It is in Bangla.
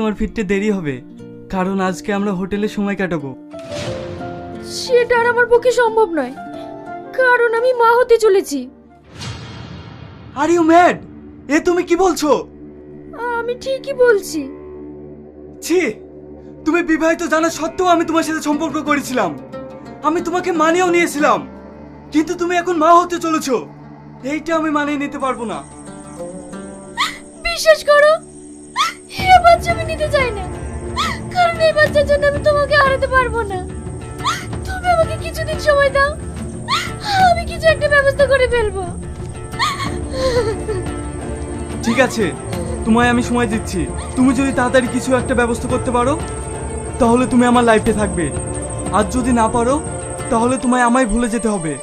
তোমার ফিরতে দেরি হবে, কারণ আজকে আমরা হোটেলে সময় কাটাবো। সেটা আর আমার পক্ষে সম্ভব নয়, কারণ আমি মা হতে চলেছি। Are you mad? এ তুমি কি বলছো? আমি ঠিকই বলছি। ছি, তুমি বিবাহিত জানা সত্ত্বেও আমি তোমার সাথে সম্পর্ক করেছিলাম, আমি তোমাকে মানিয়েও নিয়েছিলাম, কিন্তু তুমি এখন মা হতে চলেছো, এইটা আমি মানিয়ে নিতে পারবো না। বিশ্বাস করো, এই বাচ্চা আমি নিতে চাই না, কারণ এই বাচ্চার জন্য আমি তোমাকে হারাতে পারবো না। তুমি আমাকে কিছুদিন সময় দাও, আমি কিছু একটা ব্যবস্থা করে ফেলবো। ঠিক আছে, তোমায় আমি সময় দিচ্ছি, তুমি যদি তাড়াতাড়ি কিছু একটা ব্যবস্থা করতে পারো তাহলে তুমি আমার লাইফে থাকবে, আর যদি না পারো তাহলে তোমায় আমায় ভুলে যেতে হবে।